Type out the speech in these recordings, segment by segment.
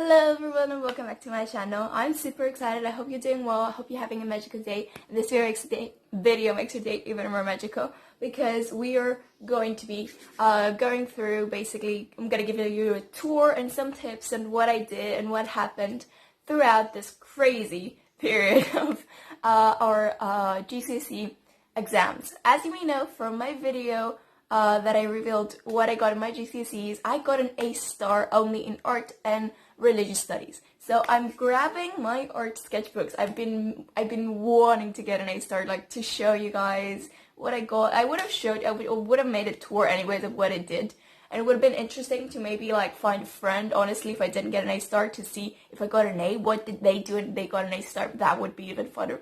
Hello everyone and welcome back to my channel. I'm super excited. I hope you're doing well. I hope you're having a magical day. And this video makes your day even more magical because we are going to be going through, basically, I'm going to give you a tour and some tips on what I did and what happened throughout this crazy period of our GCSE exams. As you may know from my video that I revealed what I got in my GCSEs, I got an A star only in art and religious studies. So I'm grabbing my art sketchbooks. I've been wanting to get an A star, like to show you guys what I got. I would have made a tour anyways of what I did. And it would have been interesting to maybe like find a friend, honestly, if I didn't get an A star, to see if I got an A, what did they do and they got an A star. That would be even funner.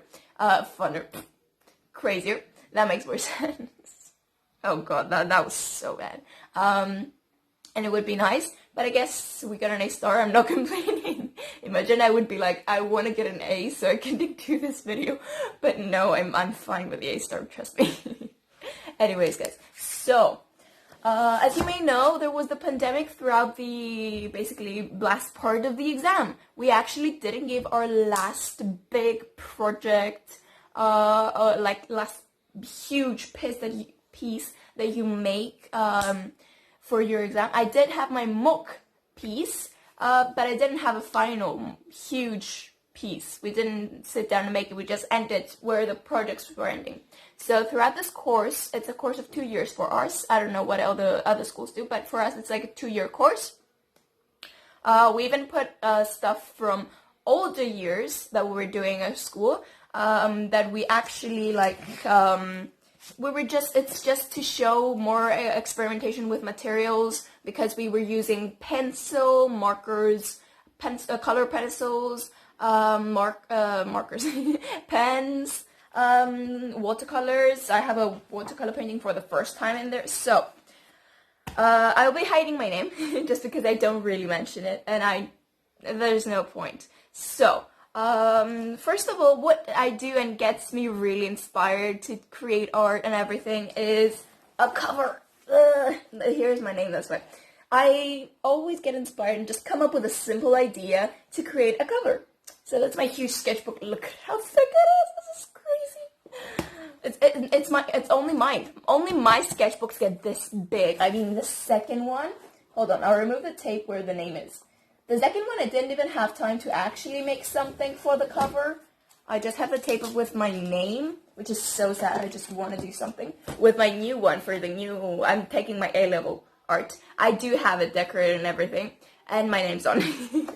Crazier. That makes more sense. Oh god, that was so bad. And it would be nice, but I guess we got an A star. I'm not complaining. Imagine I would be like, I want to get an A so I can do this video, but no, I'm fine with the A star, trust me. Anyways, guys, so as you may know, there was the pandemic throughout the basically last part of the exam. We actually didn't give our last big project, like last huge piece that you make for your exam. I did have my mock piece, but I didn't have a final huge piece. We didn't sit down and make it. We just ended where the projects were ending. So throughout this course, it's a course of 2 years for us. I don't know what other schools do, but for us it's like a 2-year course. We even put stuff from older years that we were doing at school, that we actually like it's just to show more experimentation with materials, because we were using pencil, markers, color pencils, markers, pens, watercolors. I have a watercolor painting for the first time in there, so I'll be hiding my name just because I don't really mention it, and there's no point. So first of all, what I do and gets me really inspired to create art and everything is a cover. Here's my name, that's why. I always get inspired and just come up with a simple idea to create a cover. So that's my huge sketchbook. Look how thick it is. This is crazy. It's only mine. Only my sketchbooks get this big. I mean, the second one. Hold on, I'll remove the tape where the name is. The second one, I didn't even have time to actually make something for the cover. I just have the tape with my name, which is so sad. I just want to do something with my new one for the new, I'm taking my A-level art. I do have it decorated and everything, and my name's on it.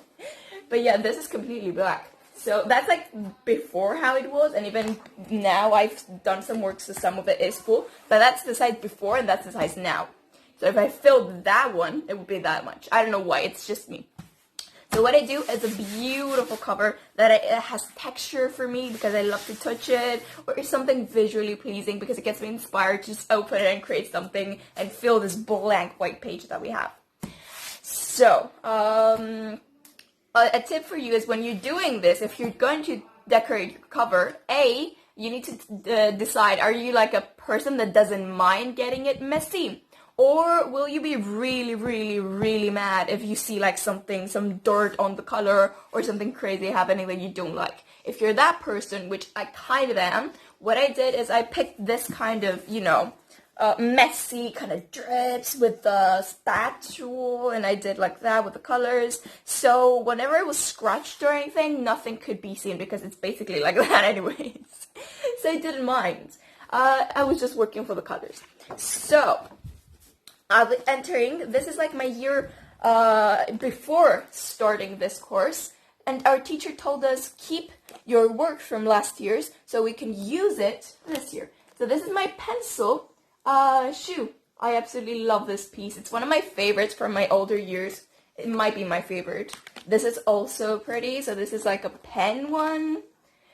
But yeah, this is completely black. So that's like before how it was, and even now I've done some work, so some of it is full. But that's the size before, and that's the size now. So if I filled that one, it would be that much. I don't know why, it's just me. So what I do is a beautiful cover that it has texture for me because I love to touch it, or it's something visually pleasing because it gets me inspired to just open it and create something and fill this blank white page that we have. So, a tip for you is when you're doing this, if you're going to decorate your cover, you need to decide, are you like a person that doesn't mind getting it messy? Or will you be really, really, really mad if you see like some dirt on the color or something crazy happening that you don't like? If you're that person, which I kind of am, what I did is I picked this kind of, messy kind of drips with the spatula, and I did like that with the colors. So whenever it was scratched or anything, nothing could be seen because it's basically like that anyways. So I didn't mind. I was just working for the colors. So I'll be entering, this is like my year before starting this course, and our teacher told us keep your work from last year's so we can use it this year. So this is my pencil shoe. I absolutely love this piece. It's one of my favorites from my older years. It might be my favorite. This is also pretty, so this is like a pen one.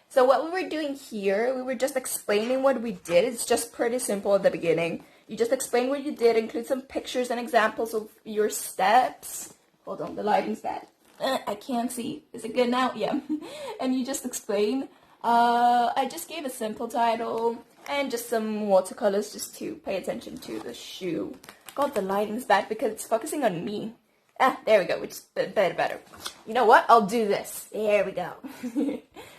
So what we were doing here, we were just explaining what we did. It's just pretty simple at the beginning. You just explain what you did, include some pictures and examples of your steps. Hold on, the lighting's bad. I can't see. Is it good now? Yeah. And you just explain. I just gave a simple title and just some watercolors just to pay attention to the shoe. God, the lighting's bad because it's focusing on me. There we go, which is better. You know what? I'll do this. There we go.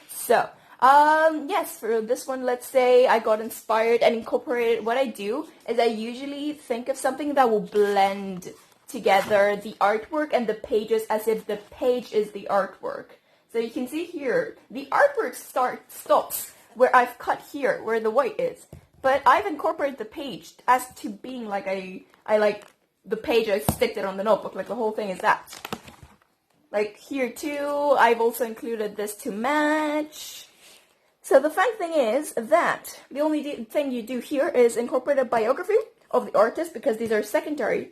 So, yes, for this one, let's say I got inspired and incorporated. What I do is I usually think of something that will blend together the artwork and the pages as if the page is the artwork. So you can see here, the artwork stops where I've cut here, where the white is. But I've incorporated the page as to being like I like the page, I stick it on the notebook, like the whole thing is that. Like here too, I've also included this to match. So the fun thing is that the only thing you do here is incorporate a biography of the artist, because these are secondary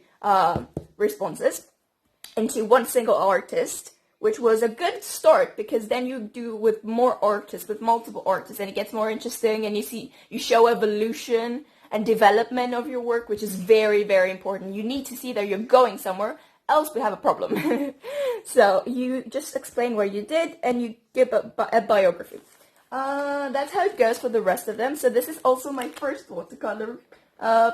responses, into one single artist, which was a good start, because then you do with more artists, with multiple artists, and it gets more interesting, and you show evolution and development of your work, which is very, very important. You need to see that you're going somewhere, else we have a problem. So you just explain where you did, and you give a biography. That's how it goes for the rest of them. So this is also my first watercolor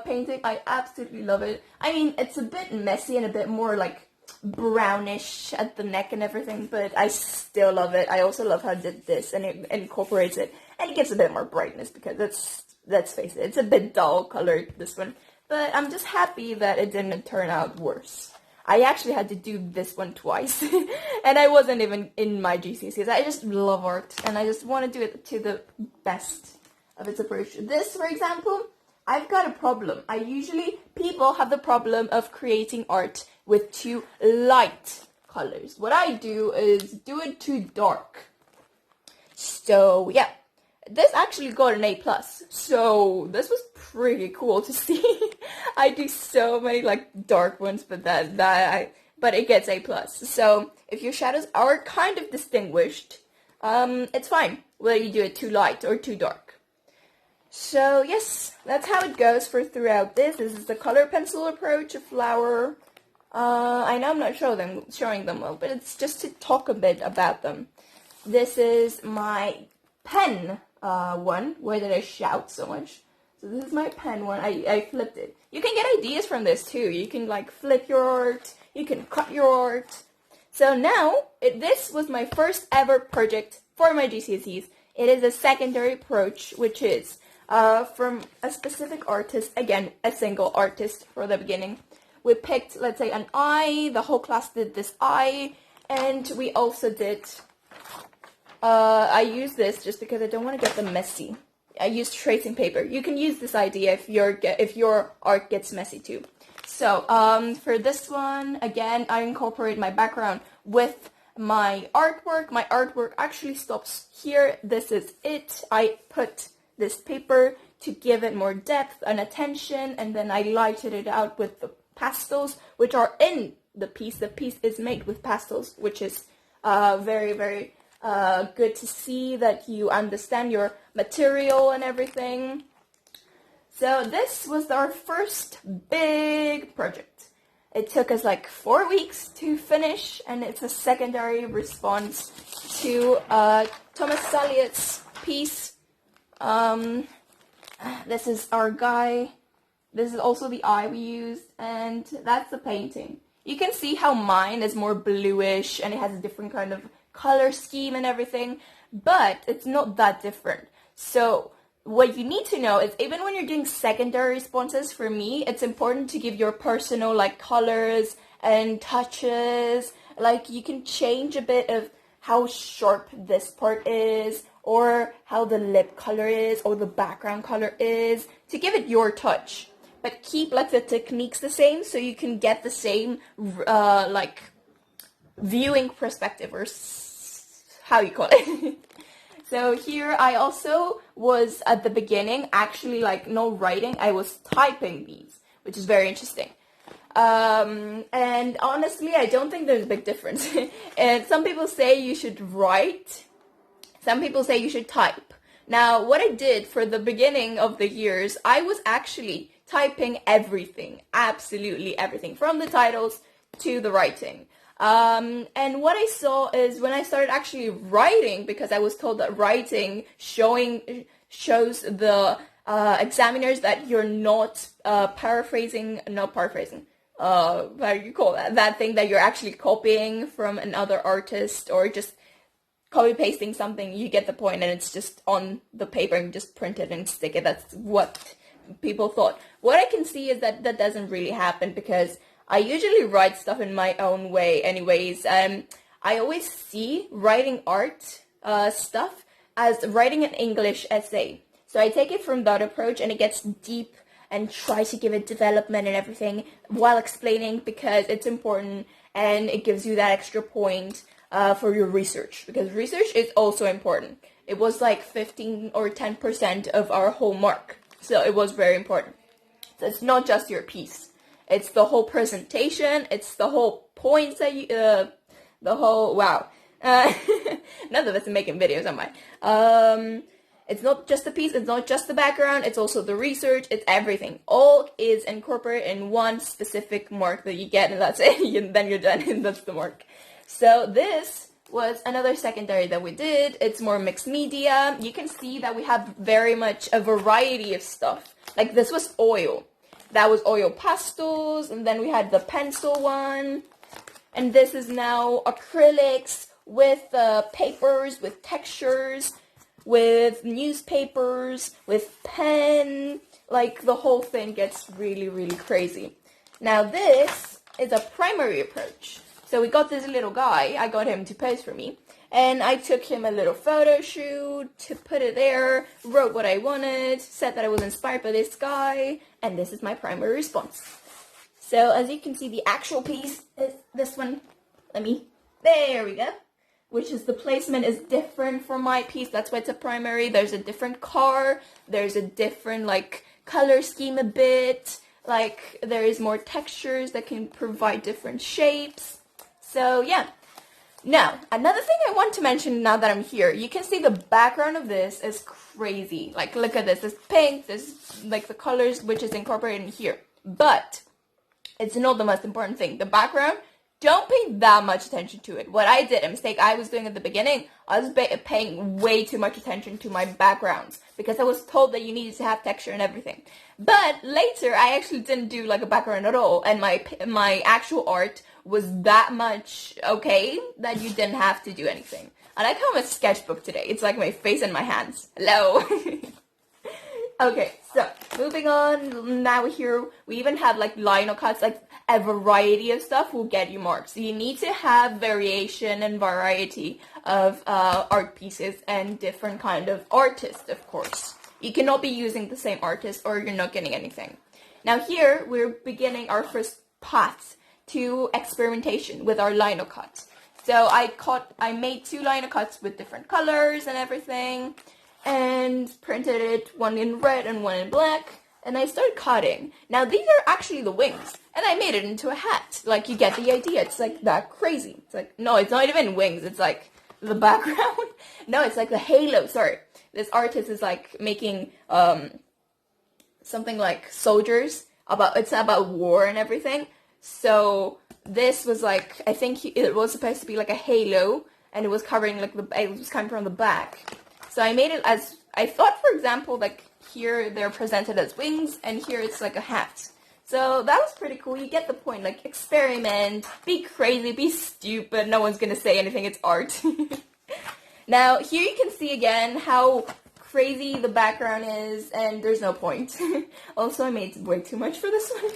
painting. I absolutely love it. I mean, it's a bit messy and a bit more like brownish at the neck and everything, but I still love it. I also love how I did this, and it incorporates it, and it gives a bit more brightness, because let's face it, it's a bit dull colored, this one, but I'm just happy that it didn't turn out worse. I actually had to do this one twice, and I wasn't even in my GCSEs. I just love art, and I just want to do it to the best of its approach. This, for example, I've got a problem. People have the problem of creating art with too light colors. What I do is do it too dark. So, yeah. This actually got an A+, so this was pretty cool to see. I do so many like dark ones, but but it gets A+. So if your shadows are kind of distinguished, it's fine whether you do it too light or too dark. So yes, that's how it goes for throughout this. This is the color pencil approach, a flower. I know I'm not showing them well, but it's just to talk a bit about them. This is my pen one. Why did I shout so much? So this is my pen one. I flipped it. You can get ideas from this too. You can like flip your art. You can cut your art. So now, this was my first ever project for my GCSEs. It is a secondary approach, which is from a specific artist. Again, a single artist for the beginning. We picked, let's say, an eye. The whole class did this eye. And we also did... I use this just because I don't want to get them messy. I use tracing paper. You can use this idea if your art gets messy too. So, for this one, again, I incorporate my background with my artwork. My artwork actually stops here. This is it. I put this paper to give it more depth and attention, and then I lighted it out with the pastels, which are in the piece. The piece is made with pastels, which is very, very good to see that you understand your material and everything. So this was our first big project. It took us like 4 weeks to finish, and it's a secondary response to Thomas Salliot's piece. This is our guy. This is also the eye we used, and that's the painting. You can see how mine is more bluish, and it has a different kind of color scheme and everything, but it's not that different. So what you need to know is, even when you're doing secondary responses, for me, it's important to give your personal like colors and touches. Like you can change a bit of how sharp this part is, or how the lip color is, or the background color is, to give it your touch. But keep like the techniques the same, so you can get the same like viewing perspective, or how you call it. So here I also was at the beginning actually like no writing, I was typing these, which is very interesting. And honestly, I don't think there's a big difference. And some people say you should write, some people say you should type. Now, what I did for the beginning of the years, I was actually typing everything, absolutely everything, from the titles to the writing. And what I saw is when I started actually writing, because I was told that writing shows the examiners that you're not how do you call that? That thing that you're actually copying from another artist, or just copy pasting something. You get the point, and it's just on the paper and you just print it and stick it. That's what people thought. What I can see is that that doesn't really happen, because I usually write stuff in my own way anyways. I always see writing art stuff as writing an English essay. So I take it from that approach, and it gets deep and try to give it development and everything while explaining, because it's important and it gives you that extra point for your research, because research is also important. It was like 15 or 10% of our whole mark. So it was very important. So it's not just your piece. It's the whole presentation. It's the whole points that you, the whole, wow. None of us are making videos, am I? It's not just the piece, it's not just the background, it's also the research, it's everything. All is incorporated in one specific mark that you get, and that's it. And then you're done, and that's the mark. So this was another secondary that we did. It's more mixed media. You can see that we have very much a variety of stuff. Like this was oil. That was oil pastels, and then we had the pencil one. And this is now acrylics with papers, with textures, with newspapers, with pen. Like the whole thing gets really, really crazy. Now this is a primary approach. So we got this little guy, I got him to pose for me, and I took him a little photo shoot to put it there, wrote what I wanted, said that I was inspired by this guy, and this is my primary response. So as you can see, the actual piece is this one. There we go. Which is the placement is different from my piece, that's why it's a primary. There's a different car, there's a different like color scheme a bit, like there is more textures that can provide different shapes. So yeah. Now, another thing I want to mention now that I'm here, you can see the background of this is crazy. Like look at this, this pink, this like the colors which is incorporated in here. But it's not the most important thing. The background, don't pay that much attention to it. What I did, a mistake I was doing at the beginning, I was paying way too much attention to my backgrounds because I was told that you needed to have texture and everything. But later, I actually didn't do like a background at all, and my actual art was that much okay that you didn't have to do anything. And I come with Sketchbook today. It's like my face and my hands. Hello. Okay, so moving on. Now here we even have like lino cuts, like a variety of stuff will get you marks. So you need to have variation and variety of art pieces and different kind of artists, of course. You cannot be using the same artist or you're not getting anything. Now here we're beginning our first path to experimentation with our lino cuts. So I made 2 lino cuts with different colors and everything, and printed it, one in red and one in black, and I started cutting. Now these are actually the wings, and I made it into a hat. Like, you get the idea, it's like that crazy. It's like, no, it's not even wings, it's like the background. No, it's like the halo, sorry. This artist is like making something like soldiers, it's about war and everything. So this was like, I think it was supposed to be like a halo, and it was covering like it was coming from the back. So I made it as, I thought, for example, like here they're presented as wings, and here it's like a hat. So that was pretty cool. You get the point, like experiment, be crazy, be stupid, no one's gonna say anything, it's art. Now here you can see again how crazy the background is, and there's no point. Also, I made way too much for this one.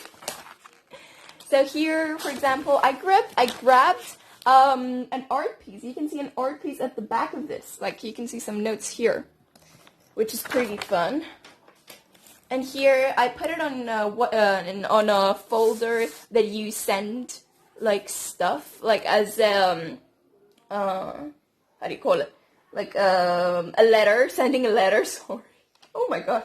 So here, for example, I grabbed an art piece. You can see an art piece at the back of this. Like, you can see some notes here, which is pretty fun. And here, I put it on a folder that you send, like, stuff, like, as, how do you call it? Like, a letter, sending a letter, sorry. Oh my god.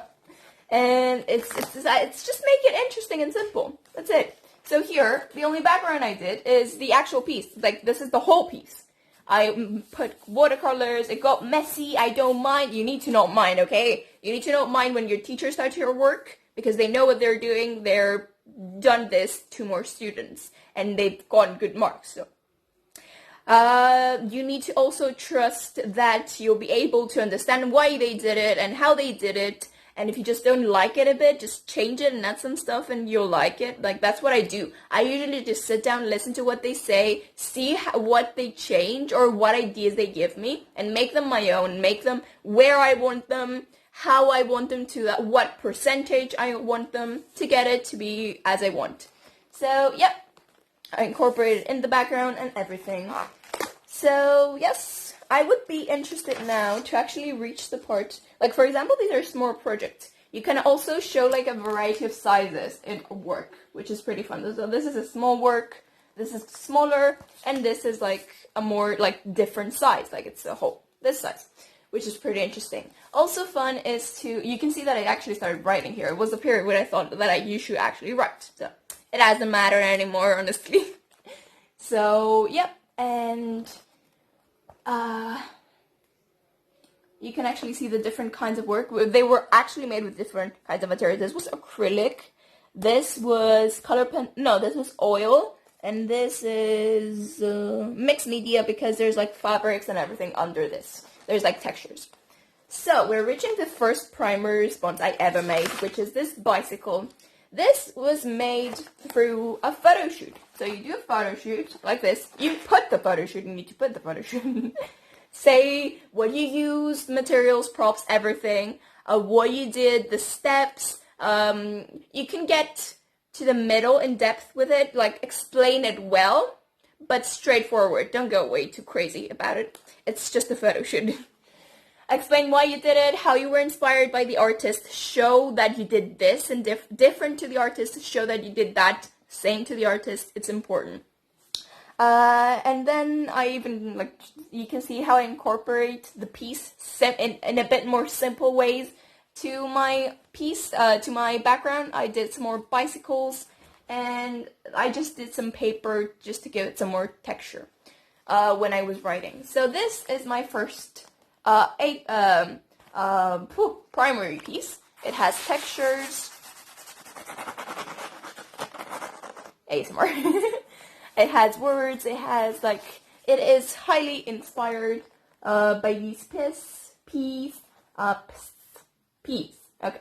And it's just make it interesting and simple. That's it. So here, the only background I did is the actual piece. Like, this is the whole piece. I put watercolors, it got messy, I don't mind. You need to not mind, okay? You need to not mind when your teachers touch your work, because they know what they're doing. They're done this to more students, and they've gotten good marks, so. You need to also trust that you'll be able to understand why they did it and how they did it, And if you just don't like it a bit, just change it and add some stuff and you'll like it. Like, that's what I do. I usually just sit down, listen to what they say, see what they change or what ideas they give me, and make them my own, make them where I want them, how I want them to, what percentage I want them to get it to be as I want. So, yep, I incorporate it in the background and everything. So, yes, I would be interested now to actually reach the part, like, for example, these are small projects. You can also show, like, a variety of sizes in work, which is pretty fun. So this is a small work, this is smaller, and this is, like, a more, like, different size, like, it's a whole, this size, which is pretty interesting. Also fun is to, you can see that I actually started writing here. It was a period where I thought that you should actually write, so it doesn't matter anymore, honestly. So, yep, and you can actually see the different kinds of work. They were actually made with different kinds of materials. This was acrylic, this was color pen, no, this was oil, and this is mixed media because there's like fabrics and everything under this. There's like textures. So we're reaching the first primer response I ever made, which is this bicycle. This was made through a photo shoot. So you do a photo shoot like this. You put the photo shoot, you need to put the photo shoot. Say what you used, materials, props, everything. What you did, the steps. You can get to the middle in depth with it. Like, explain it well, but straightforward. Don't go way too crazy about it. It's just a photo shoot. Explain why you did it, how you were inspired by the artist, show that you did this and different to the artist, show that you did that, same to the artist, it's important. And then I even, like, you can see how I incorporate the piece in a bit more simple ways to my piece, to my background. I did some more bicycles, and I just did some paper just to give it some more texture when I was writing. So this is my first primary piece. It has textures. ASMR. It has words. It has it is highly inspired by these P's. Okay.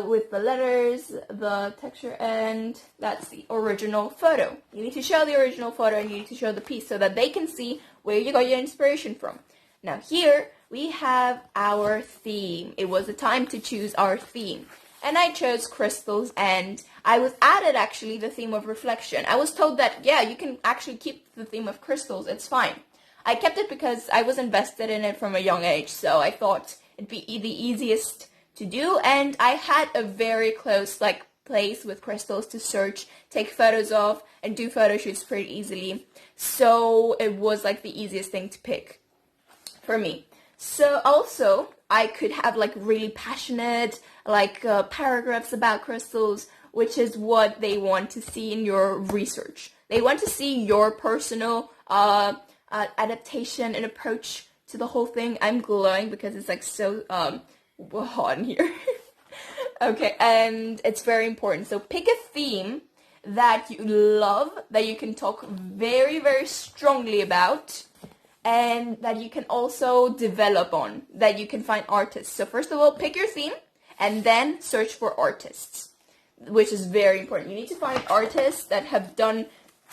With the letters, the texture, and that's the original photo. You need to show the original photo and you need to show the piece so that they can see where you got your inspiration from. Now here we have our theme. It was the time to choose our theme. And I chose crystals, and I was added actually the theme of reflection. I was told that, yeah, you can actually keep the theme of crystals, it's fine. I kept it because I was invested in it from a young age, so I thought it'd be the easiest to do, and I had a very close place with crystals to search, take photos of, and do photo shoots pretty easily. So it was the easiest thing to pick for me. So also, I could have really passionate paragraphs about crystals, which is what they want to see in your research. They want to see your personal adaptation and approach to the whole thing. I'm glowing because it's so hot in here. Okay, and it's very important. So pick a theme that you love, that you can talk very, very strongly about, and that you can also develop on, that you can find artists. So first of all, pick your theme, and then search for artists, which is very important. You need to find artists that have done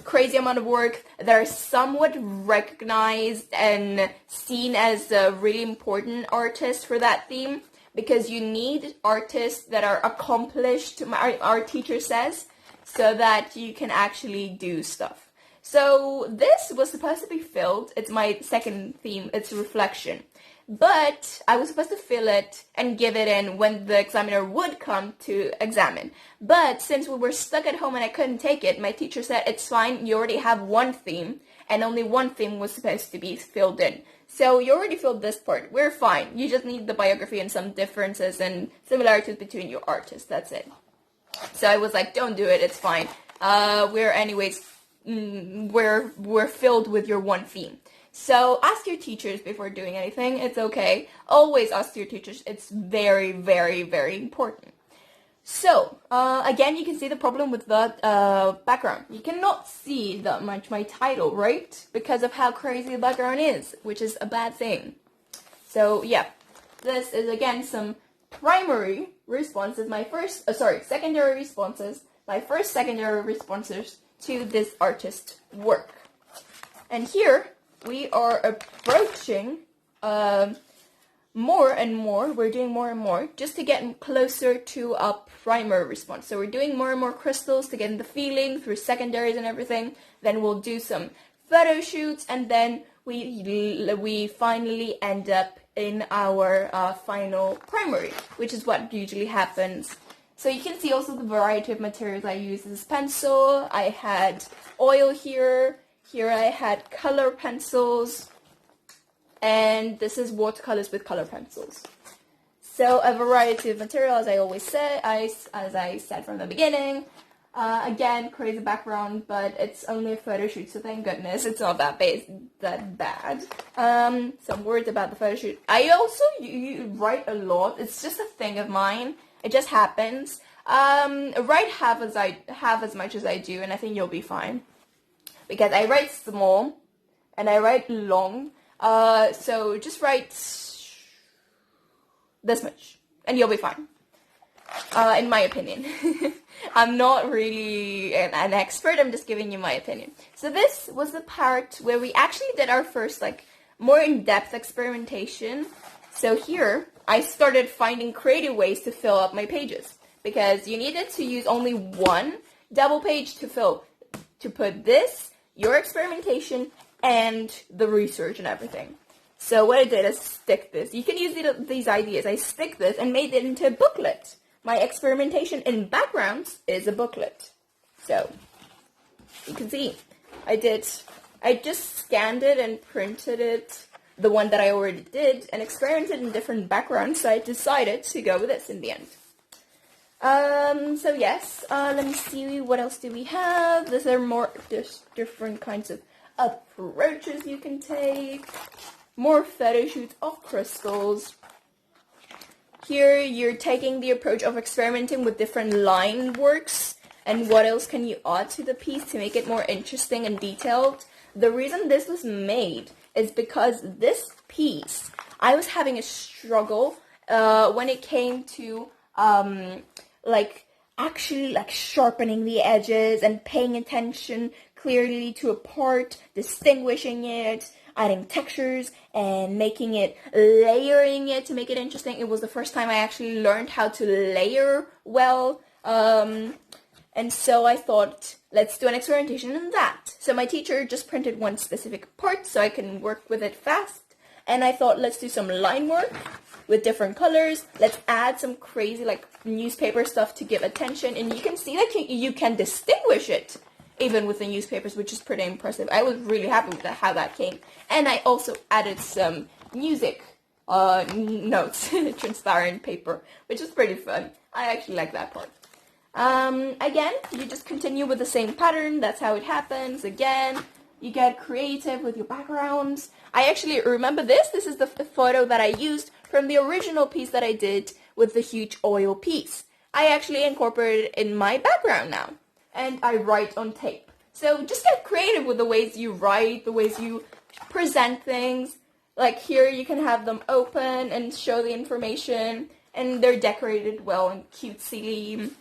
crazy amount of work, that are somewhat recognized and seen as a really important artist for that theme, because you need artists that are accomplished, our teacher says, so that you can actually do stuff. So this was supposed to be filled. It's my second theme. It's reflection. But I was supposed to fill it and give it in when the examiner would come to examine. But since we were stuck at home and I couldn't take it, my teacher said, it's fine, you already have one theme, and only one theme was supposed to be filled in. So you already filled this part. We're fine. You just need the biography and some differences and similarities between your artists. That's it. So I was like, don't do it. It's fine. We're filled with your one theme. So ask your teachers before doing anything. It's okay. Always ask your teachers. It's very, very, very important. So, again, you can see the problem with the background. You cannot see that much my title, right? Because of how crazy the background is, which is a bad thing. So, yeah. This is, again, some primary responses, secondary responses, my first secondary responses to this artist work. And here we are approaching more and more, we're doing more and more just to get closer to a primary response. So we're doing more and more crystals to get the feeling through secondaries and everything. Then we'll do some photo shoots, and then we finally end up in our final primary, which is what usually happens. So you can see also the variety of materials I use. This is pencil, I had oil here I had color pencils, and this is watercolors with color pencils. So a variety of material, as I always say, as I said from the beginning. Again, crazy background, but it's only a photo shoot, so thank goodness it's not that bad. Some words about the photo shoot. I also you write a lot. It's just a thing of mine. It just happens. Write half as much as I do, and I think you'll be fine. Because I write small and I write long. So just write this much and you'll be fine. In my opinion. I'm not really an expert, I'm just giving you my opinion. So this was the part where we actually did our first more in-depth experimentation. So here I started finding creative ways to fill up my pages, because you needed to use only one double page to put this, your experimentation, and the research and everything. So what I did is stick this. You can use these ideas. I stick this and made it into a booklet. My experimentation in backgrounds is a booklet. So you can see I just scanned it and printed it, the one that I already did, and experimented in different backgrounds. So I decided to go with this in the end. So yes, let me see, what else do we have? These are more different kinds of approaches you can take. More photo shoots of crystals. Here you're taking the approach of experimenting with different line works and what else can you add to the piece to make it more interesting and detailed. The reason this was made is because this piece, I was having a struggle when it came to actually sharpening the edges and paying attention clearly to a part, distinguishing it, adding textures and layering it to make it interesting. It was the first time I actually learned how to layer well, and so I thought, let's do an experimentation in that. So my teacher just printed one specific part so I can work with it fast, and I thought, let's do some line work with different colors. Let's add some crazy newspaper stuff to give attention, and you can see that you can distinguish it even with the newspapers, which is pretty impressive. I was really happy with how that came. And I also added some music notes, transparent paper, which is pretty fun. I actually like that part. Again, you just continue with the same pattern. That's how it happens. Again, you get creative with your backgrounds. I actually remember this. This is the photo that I used from the original piece that I did with the huge oil piece. I actually incorporated it in my background now. And I write on tape. So just get creative with the ways you write, the ways you present things. Like here you can have them open and show the information, and they're decorated well and cutesy.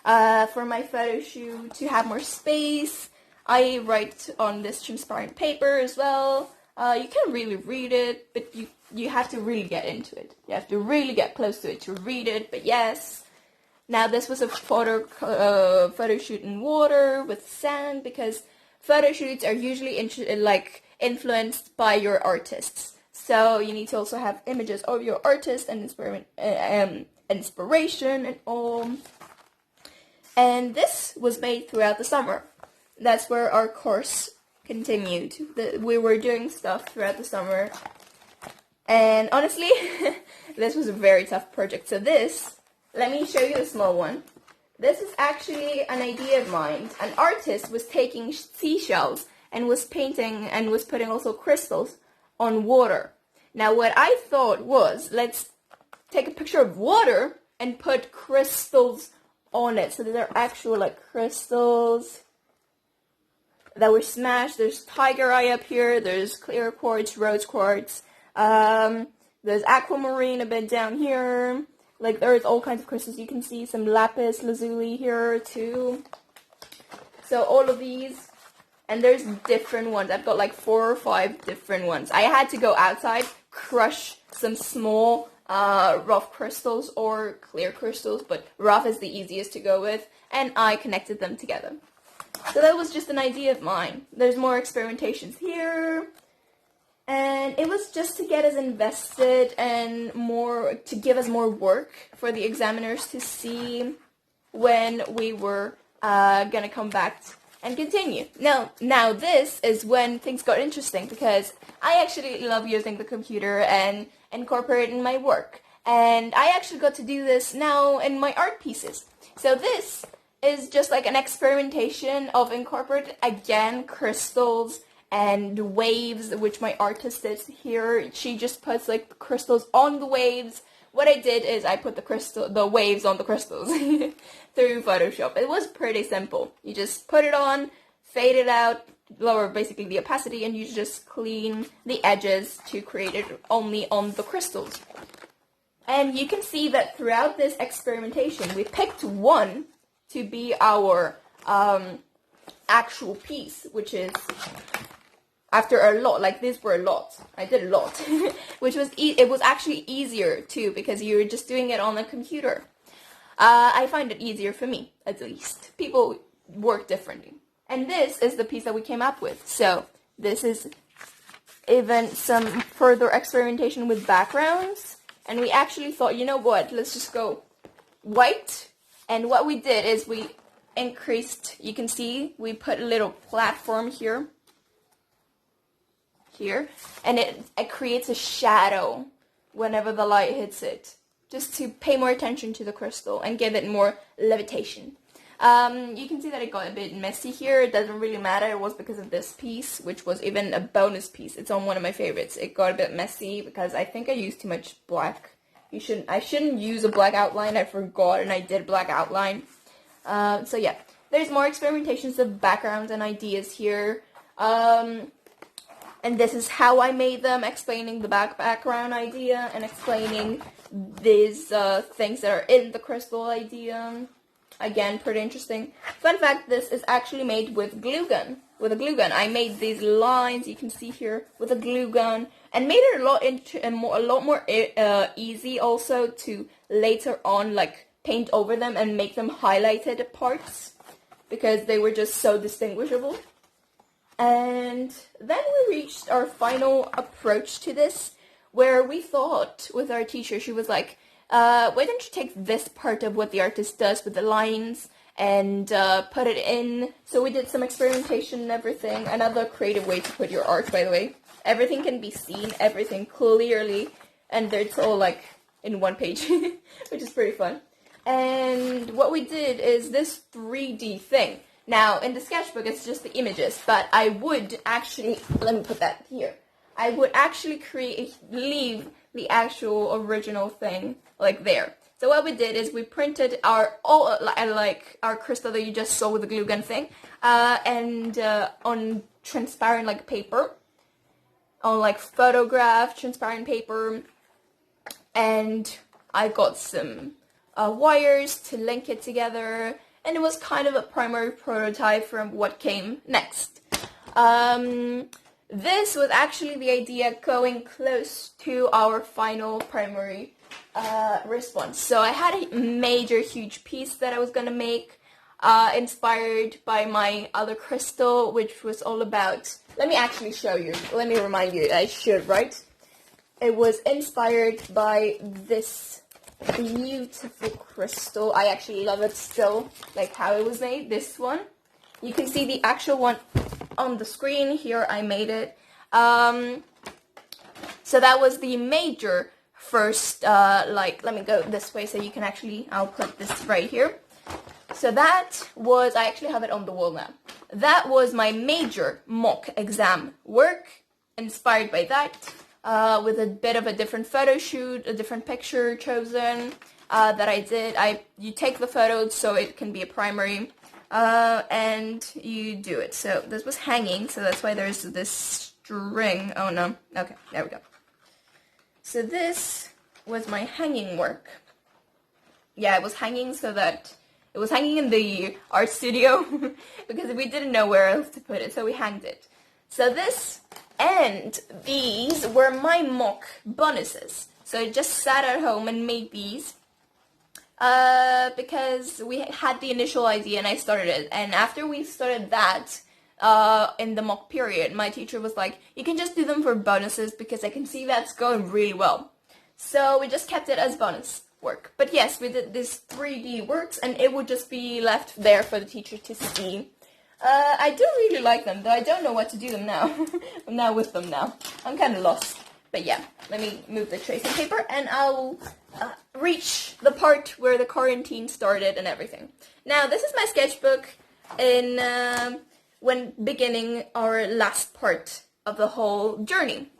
For my photo shoot, to have more space, I write on this transparent paper as well. You can really read it, but you have to really get into it. You have to really get close to it to read it, but yes. Now this was a photo shoot in water with sand, because photo shoots are usually influenced by your artists. So you need to also have images of your artist and inspiration and all. And this was made throughout the summer. That's where our course continued. We were doing stuff throughout the summer. And honestly, this was a very tough project. So let me show you a small one. This is actually an idea of mine. An artist was taking seashells and was painting and was putting also crystals on water. Now what I thought was, let's take a picture of water and put crystals on it. So these are actual crystals that were smashed. There's tiger eye up here. There's clear quartz, rose quartz. There's aquamarine a bit down here. Like, there is all kinds of crystals. You can see some lapis lazuli here too. So all of these, and there's different ones. I've got like 4 or 5 different ones. I had to go outside, crush some small rough crystals or clear crystals, but rough is the easiest to go with, and I connected them together. So that was just an idea of mine. There's more experimentations here. And it was just to get us invested and more, to give us more work for the examiners to see when we were gonna come back and continue. Now this is when things got interesting, because I actually love using the computer and incorporate it in my work. And I actually got to do this now in my art pieces. So this is just like an experimentation of incorporating, again, crystals and waves, which my artist did here. She just puts like the crystals on the waves. What I did is I put the waves on the crystals through Photoshop. It was pretty simple. You just put it on, fade it out, lower basically the opacity, and you just clean the edges to create it only on the crystals. And you can see that throughout this experimentation, we picked one to be our actual piece, which is, after a lot, like these were a lot, I did a lot, which was, it was actually easier too, because you were just doing it on a computer. I find it easier for me, at least. People work differently. And this is the piece that we came up with. So this is even some further experimentation with backgrounds. And we actually thought, you know what, let's just go white. And what we did is we increased, you can see, we put a little platform here, and it creates a shadow whenever the light hits it, just to pay more attention to the crystal and give it more levitation. You can see that it got a bit messy here. It doesn't really matter. It was because of this piece, which was even a bonus piece. It's on one of my favorites. It got a bit messy because I think I used too much black. I shouldn't use a black outline. I forgot, and I did black outline. So yeah, there's more experimentations of backgrounds and ideas here. And this is how I made them, explaining the background idea and explaining these things that are in the crystal idea. Again, pretty interesting. Fun fact, this is actually made with glue gun. With a glue gun. I made these lines, you can see here, with a glue gun, and made it a lot more easy also to later on like paint over them and make them highlighted parts, because they were just so distinguishable. And then we reached our final approach to this, where we thought with our teacher, she was like, why don't you take this part of what the artist does with the lines and put it in. So we did some experimentation and everything. Another creative way to put your art, by the way. Everything can be seen, everything clearly, and it's all like in one page, which is pretty fun. And what we did is this 3D thing. Now, in the sketchbook, it's just the images, but I would actually, let me put that here. I would actually leave the actual original thing like there. So what we did is we printed our crystal that you just saw with the glue gun thing, and on transparent like paper, on like photograph transparent paper, and I got some wires to link it together. And it was kind of a primary prototype from what came next. This was actually the idea going close to our final primary response. So I had a major, huge piece that I was going to make, inspired by my other crystal, which was all about... Let me actually show you. Let me remind you. I should, right? It was inspired by this beautiful crystal. I actually love it still, like how it was made. This one, you can see the actual one on the screen here. I made it. So that was the major first, let me go this way so you can actually, I'll put this right here. So that was, I actually have it on the wall now. That was my major mock exam work, inspired by that. With a bit of a different photo shoot, a different picture chosen that I did. You take the photos so it can be a primary, and you do it. So this was hanging, so that's why there's this string. Oh no, okay, there we go. So this was my hanging work. yeah, it was hanging so that it was hanging in the art studio because we didn't know where else to put it, so we hanged it. So this and these were my mock bonuses. So I just sat at home and made these because we had the initial idea and I started it. And after we started that, in the mock period, my teacher was like, you can just do them for bonuses because I can see that's going really well. So we just kept it as bonus work. But yes, we did this 3D works and it would just be left there for the teacher to see. I do really like them, though I don't know what to do them now. I'm now with them now. I'm kind of lost. But yeah, let me move the tracing paper and I'll reach the part where the quarantine started and everything. Now, this is my sketchbook in when beginning our last part of the whole journey.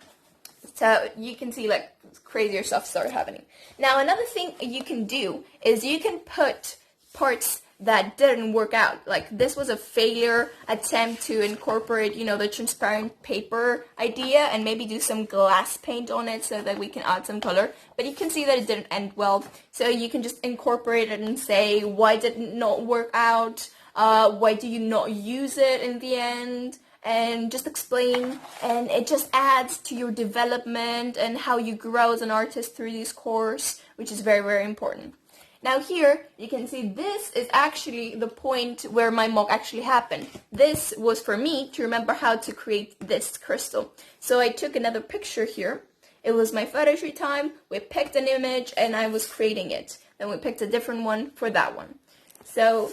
So you can see like crazier stuff started happening. Now, another thing you can do is you can put parts that didn't work out. Like this was a failure attempt to incorporate, you know, the transparent paper idea and maybe do some glass paint on it so that we can add some color. But you can see that it didn't end well. So you can just incorporate it and say, why did it not work out? Why do you not use it in the end? And just explain, and it just adds to your development and how you grow as an artist through this course, which is very, very important. Now here, you can see this is actually the point where my mock actually happened. This was for me to remember how to create this crystal. So I took another picture here. It was my photo shoot time. We picked an image and I was creating it. Then we picked a different one for that one. So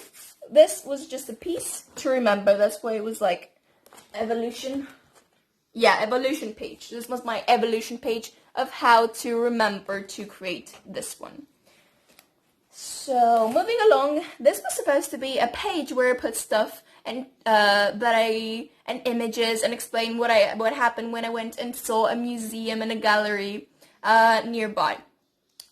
this was just a piece to remember. That's why it was like evolution. Yeah, evolution page. This was my evolution page of how to remember to create this one. So moving along, this was supposed to be a page where I put stuff and and images and explain what happened when I went and saw a museum and a gallery nearby,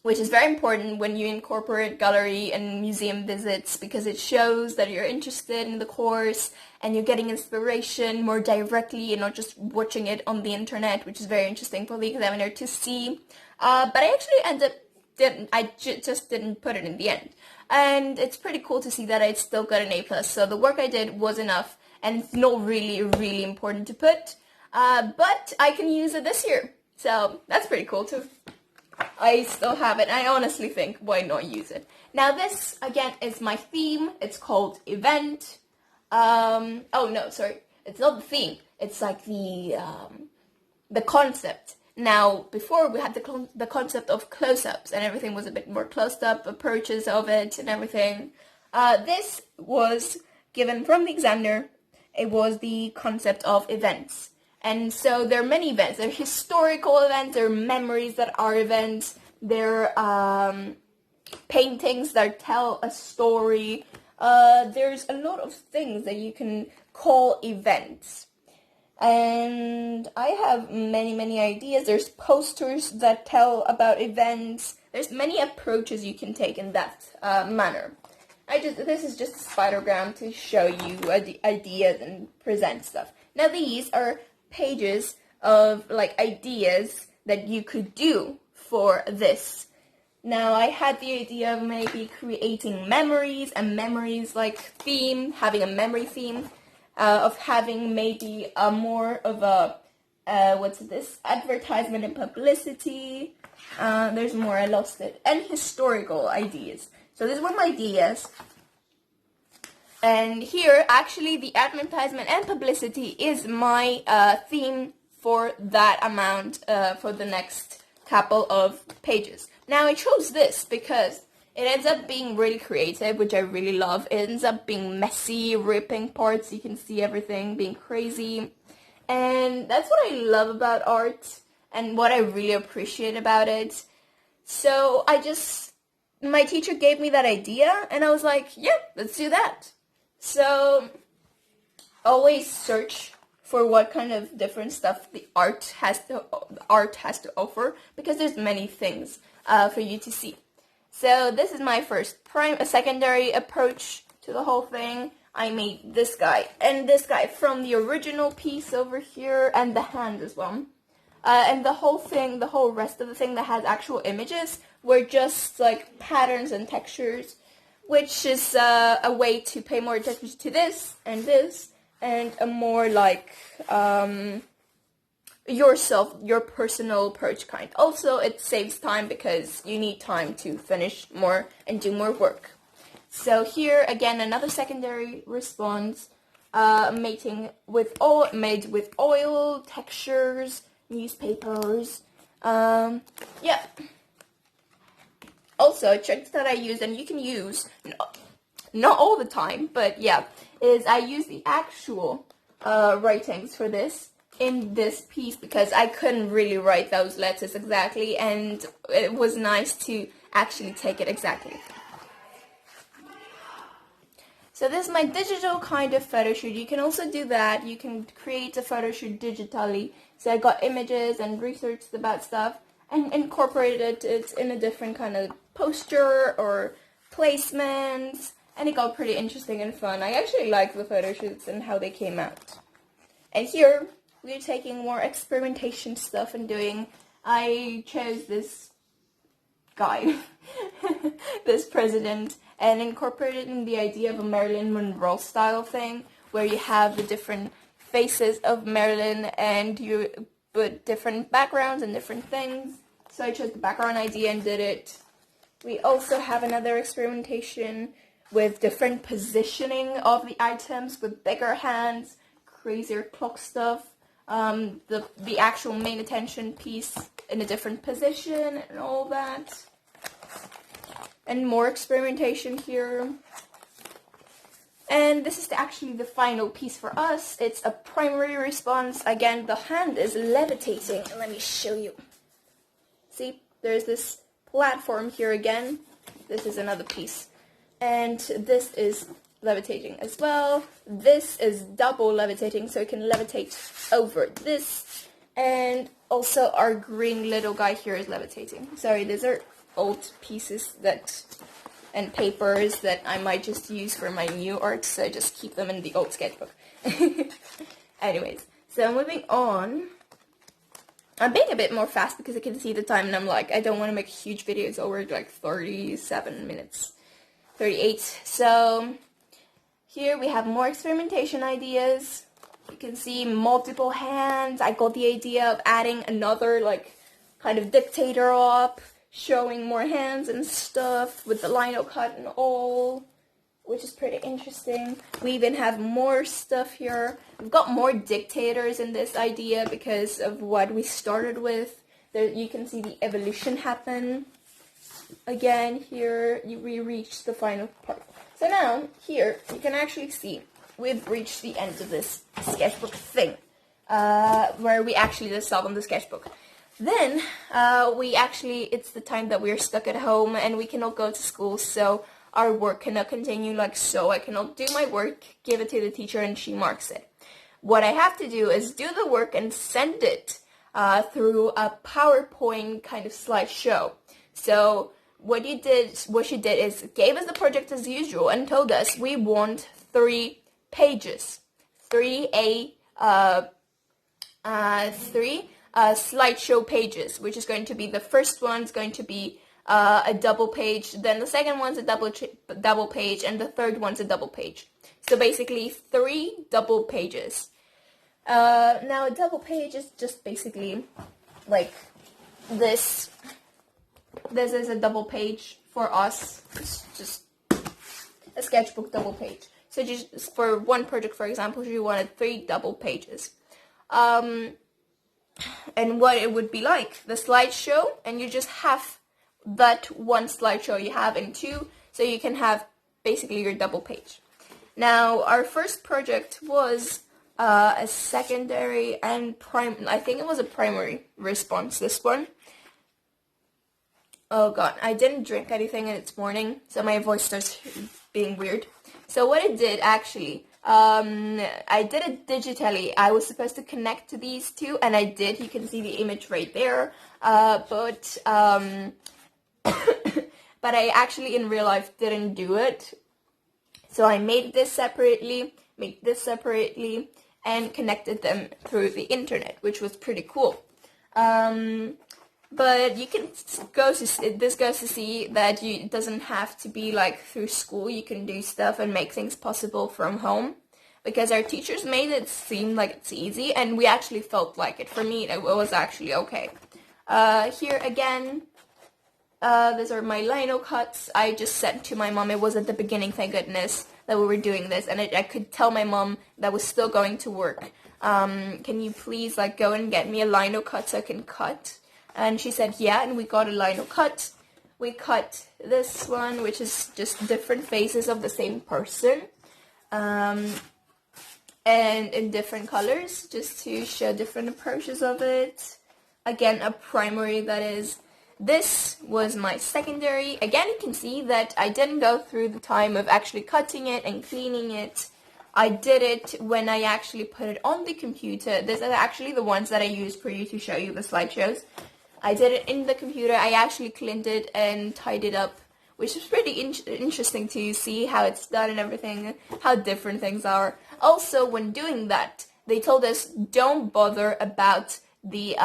which is very important when you incorporate gallery and museum visits because it shows that you're interested in the course and you're getting inspiration more directly and not just watching it on the internet, which is very interesting for the examiner to see. But I actually just didn't put it in the end. And it's pretty cool to see that I still got an A+. So the work I did was enough and it's not really, really important to put. But I can use it this year. So that's pretty cool too. I still have it. I honestly think, why not use it? Now this, again, is my theme. It's called Event. Oh no, sorry. It's not the theme. It's like the concept. Now, before we had the concept of close-ups and everything was a bit more close-up approaches of it and everything. This was given from the examiner. It was the concept of events. And so there are many events. There are historical events, there are memories that are events, there are paintings that tell a story. There's a lot of things that you can call events. And I have many, many ideas. There's posters that tell about events. There's many approaches you can take in that manner. This is just a spidergram to show you ideas and present stuff. Now these are pages of like ideas that you could do for this. Now I had the idea of maybe creating memories, and memories like theme, having a memory theme. Of having maybe a more of a, advertisement and publicity. There's more, I lost it. And historical ideas. So these were my ideas. And here, actually, the advertisement and publicity is my theme for that amount for the next couple of pages. Now, I chose this because it ends up being really creative, which I really love. It ends up being messy, ripping parts. You can see everything being crazy. And that's what I love about art and what I really appreciate about it. So my teacher gave me that idea and I was like, yeah, let's do that. So always search for what kind of different stuff the art has to offer because there's many things for you to see. So this is my first secondary approach to the whole thing. I made this guy and this guy from the original piece over here and the hand as well. And the whole rest of the thing that has actual images were just like patterns and textures, which is a way to pay more attention to this, and a more like yourself, your personal approach kind. Also, it saves time because you need time to finish more and do more work. So here again, another secondary response, made with oil, textures, newspapers. Yeah. Also, tricks that I use, and you can use, not all the time, but yeah, is I use the actual writings for this in this piece because I couldn't really write those letters exactly, and it was nice to actually take it exactly. So this is my digital kind of photo shoot. You can also do that. You can create a photo shoot digitally. So I got images and researched about stuff and incorporated it in a different kind of poster or placements, and it got pretty interesting and fun. I actually like the photo shoots and how they came out. And here we're taking more experimentation stuff and doing. I chose this guy, this president, and incorporated in the idea of a Marilyn Monroe style thing, where you have the different faces of Marilyn and you put different backgrounds and different things. So I chose the background idea and did it. We also have another experimentation with different positioning of the items, with bigger hands, crazier clock stuff, the actual main attention piece in a different position and all that. And more experimentation here. And this is actually the final piece for us. It's a primary response. Again, the hand is levitating. Let me show you. See, there's this platform here again. This is another piece. And this is levitating as well. This is double levitating, so it can levitate over this. And also our green little guy here is levitating. Sorry, these are old pieces and papers that I might just use for my new art, so I just keep them in the old sketchbook. Anyways, so moving on. I'm being a bit more fast because I can see the time and I'm like, I don't want to make huge videos over like 37 minutes. 38. So here we have more experimentation ideas. You can see multiple hands. I got the idea of adding another like kind of dictator up, showing more hands and stuff with the lino cut and all, which is pretty interesting. We even have more stuff here. We've got more dictators in this idea because of what we started with. There, you can see the evolution happen. Again, here we reached the final part. So now, here, you can actually see we've reached the end of this sketchbook thing, where we actually just solve on the sketchbook. Then, it's the time that we're stuck at home and we cannot go to school, so our work cannot continue like so. I cannot do my work, give it to the teacher, and she marks it. What I have to do is do the work and send it through a PowerPoint kind of slideshow. So what she did is gave us the project as usual and told us we want 3 pages, 3 slideshow pages, which is going to be the first one's going to be a double page, then the second one's a double page, and the third one's a double page. So basically 3 double pages. Now a double page is just basically like this. This is a double page for us. It's just a sketchbook double page. So just for one project, for example, she wanted 3 double pages. And what it would be like, the slideshow, and you just have that one slideshow you have in 2, so you can have basically your double page. Now, our first project was a secondary and I think it was a primary response, this one. Oh god, I didn't drink anything and it's morning, so my voice starts being weird. So what it did actually, I did it digitally. I was supposed to connect to these 2, and I did. You can see the image right there. But I actually in real life didn't do it. So I made this separately, and connected them through the internet, which was pretty cool. But you can this goes to see that it doesn't have to be like through school. You can do stuff and make things possible from home, because our teachers made it seem like it's easy, and we actually felt like it. For me, it was actually okay. Here again, these are my lino cuts. I just said to my mom, it was at the beginning, thank goodness, that we were doing this, and I could tell my mom that I was still going to work. Can you please like go and get me a lino cut so I can cut? And she said, yeah, and we got a lino cut. We cut this one, which is just different faces of the same person. And in different colors, just to show different approaches of it. Again, a primary, that is. This was my secondary. Again, you can see that I didn't go through the time of actually cutting it and cleaning it. I did it when I actually put it on the computer. These are actually the ones that I used for you to show you the slideshows. I did it in the computer. I actually cleaned it and tied it up, which is pretty interesting to see how it's done and everything, how different things are. Also, when doing that, they told us don't bother about the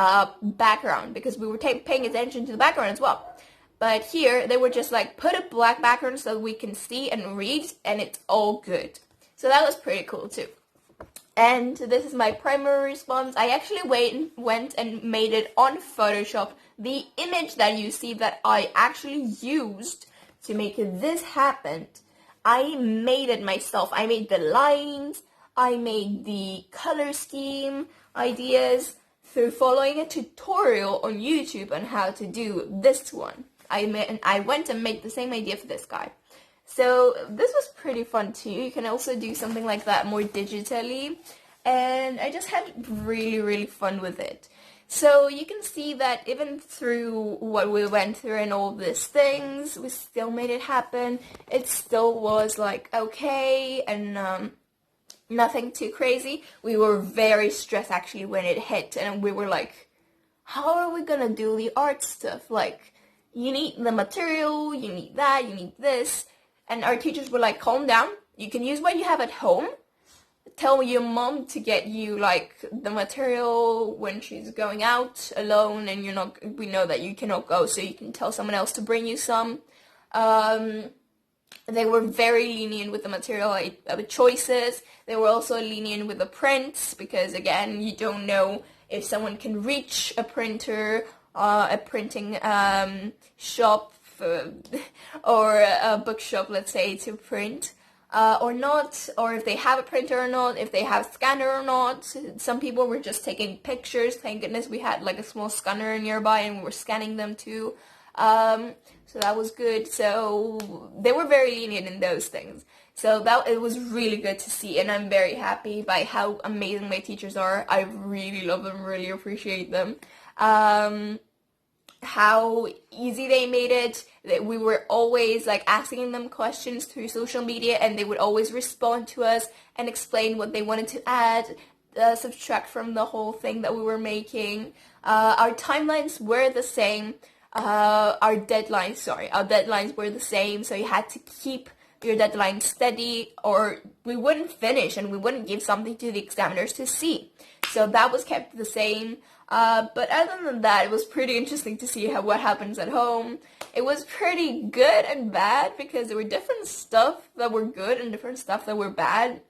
background, because we were paying attention to the background as well. But here, they were just like, put a black background so we can see and read, and it's all good. So that was pretty cool too. And this is my primary response. I actually went and made it on Photoshop. The image that you see that I actually used to make this happen, I made it myself. I made the lines, I made the color scheme ideas through following a tutorial on YouTube on how to do this one. I went and made the same idea for this guy. So this was pretty fun too. You can also do something like that more digitally, and I just had really fun with it. So you can see that even through what we went through and all these things, we still made it happen. It still was like okay, and nothing too crazy. We were very stressed actually when it hit, and we were like, how are we gonna do the art stuff? Like, you need the material, you need that, you need this. And our teachers were like, calm down, you can use what you have at home. Tell your mom to get you like the material when she's going out alone, and we know that you cannot go, so you can tell someone else to bring you some. They were very lenient with the material choices. They were also lenient with the prints, because again, you don't know if someone can reach a printer, a printing shop, or a bookshop, let's say, to print, or not, or if they have a printer or not, if they have a scanner or not. Some people were just taking pictures. Thank goodness we had like a small scanner nearby, and we were scanning them too. So that was good. So they were very lenient in those things. So it was really good to see, and I'm very happy by how amazing my teachers are. I really love them, really appreciate them. How easy they made it. That we were always like asking them questions through social media, and they would always respond to us and explain what they wanted to add, subtract from the whole thing that we were making. Our timelines were the same. Our deadlines were the same, so you had to keep your deadline steady, or we wouldn't finish and we wouldn't give something to the examiners to see. So that was kept the same. But other than that, it was pretty interesting to see what happens at home. It was pretty good and bad, because there were different stuff that were good and different stuff that were bad.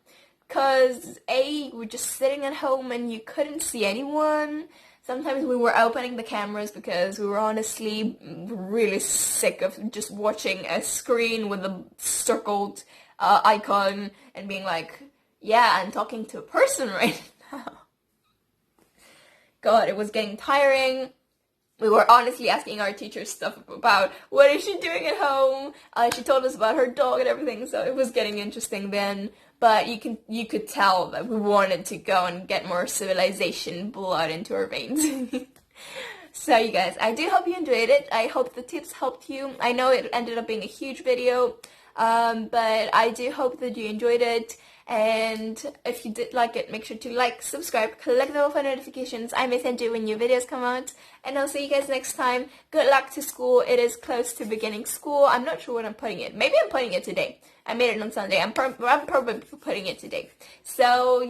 Because we're just sitting at home and you couldn't see anyone. Sometimes we were opening the cameras because we were honestly really sick of just watching a screen with a circled icon and being like, yeah, I'm talking to a person right now. God, it was getting tiring. We were honestly asking our teacher stuff about what is she doing at home. She told us about her dog and everything, so it was getting interesting then. But you could tell that we wanted to go and get more civilization blood into our veins. So you guys, I do hope you enjoyed it. I hope the tips helped you. I know it ended up being a huge video, but I do hope that you enjoyed it. And if you did like it, make sure to like, subscribe, collect the bell for notifications. I may send you when new videos come out. And I'll see you guys next time. Good luck to school. It is close to beginning school. I'm not sure when I'm putting it. Maybe I'm putting it today. I made it on Sunday. I'm probably putting it today. So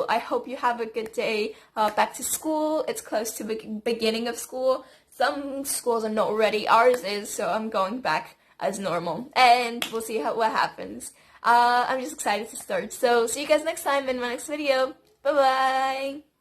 I hope you have a good day back to school. It's close to beginning of school. some schools are not ready. Ours is, so I'm going back as normal. And we'll see what happens. I'm just excited to start. So see you guys next time in my next video. Bye-bye!